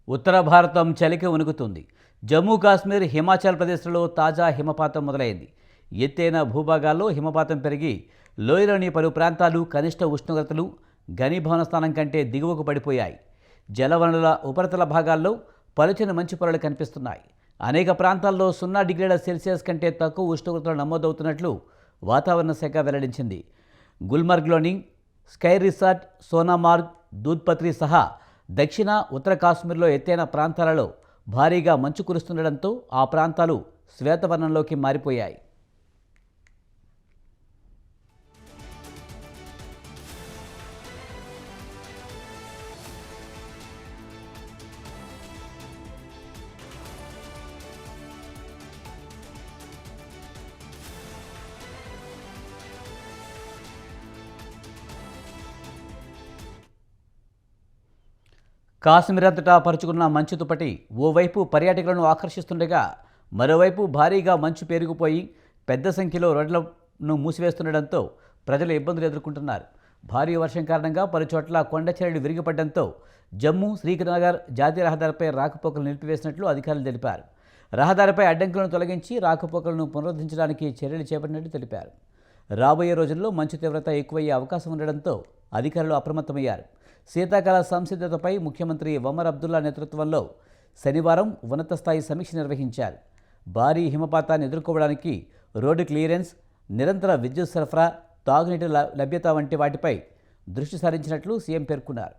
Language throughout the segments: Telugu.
ఉత్తర భారతం చలికి వణుకుతుంది. జమ్మూ కాశ్మీర్, హిమాచల్ ప్రదేశ్లలో తాజా హిమపాతం మొదలైంది. ఎత్తైన భూభాగాల్లో హిమపాతం పెరిగి లోయలోని పలు ప్రాంతాలు కనిష్ట ఉష్ణోగ్రతలు ఘనీభవన స్థానం కంటే దిగువకు పడిపోయాయి. జలవనరుల ఉపరితల భాగాల్లో పలుచని మంచు పొరలు కనిపిస్తున్నాయి. అనేక ప్రాంతాల్లో 0 డిగ్రీల సెల్సియస్ కంటే తక్కువ ఉష్ణోగ్రతలు నమోదవుతున్నట్లు వాతావరణ శాఖ వెల్లడించింది. గుల్మర్గ్లోని స్కై రిసార్ట్, సోనామార్గ్, దూద్పత్రి సహా దక్షిణ, ఉత్తర కాశ్మీర్లో ఎత్తైన ప్రాంతాలలో భారీగా మంచు కురుస్తుండటంతో ఆ ప్రాంతాలు శ్వేతవర్ణంలోకి మారిపోయాయి. కాశ్మీర్ అంతటా పరుచుకున్న మంచు దుప్పటి ఓవైపు పర్యాటకులను ఆకర్షిస్తుండగా మరోవైపు భారీగా మంచు పేరుకుపోయి పెద్ద సంఖ్యలో రోడ్లను మూసివేస్తుండటంతో ప్రజలు ఇబ్బందులు ఎదుర్కొంటున్నారు. భారీ వర్షం కారణంగా పలుచోట్ల కొండచర్యలు విరిగిపడడంతో జమ్మూ శ్రీనగర్ జాతీయ రహదారిపై రాకపోకలు నిలిపివేసినట్లు అధికారులు తెలిపారు. రహదారిపై అడ్డంకులను తొలగించి రాకపోకలను పునరుద్ధరించడానికి చర్యలు చేపట్టినట్లు తెలిపారు. రాబోయే రోజుల్లో మంచు తీవ్రత ఎక్కువయ్యే అవకాశం ఉండడంతో అధికారులు అప్రమత్తమయ్యారు. శీతాకాల సంసిద్ధతపై ముఖ్యమంత్రి ఒమర్ అబ్దుల్లా నేతృత్వంలో శనివారం ఉన్నత స్థాయి సమీక్ష నిర్వహించారు. భారీ హిమపాతాన్ని ఎదుర్కోవడానికి రోడ్డు క్లియరెన్స్, నిరంతర విద్యుత్ సరఫరా, తాగునీటి లభ్యత వంటి వాటిపై దృష్టి సారించినట్లు సీఎం పేర్కొన్నారు.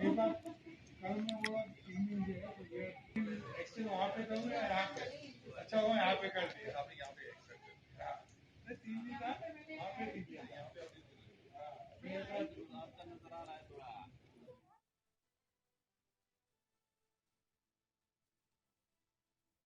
एक बार कल मैं बोला 3 दिन जो है तो ये एक्सचेंज वहाँ पे करूँगा यहाँ पे अच्छा हुआ यहाँ पे कर दिया आपने यहाँ पे एक्सचेंज हाँ मैं 3 दिन का वहाँ पे 3 दिन यहाँ पे आपका नजर आ रहा है थोड़ा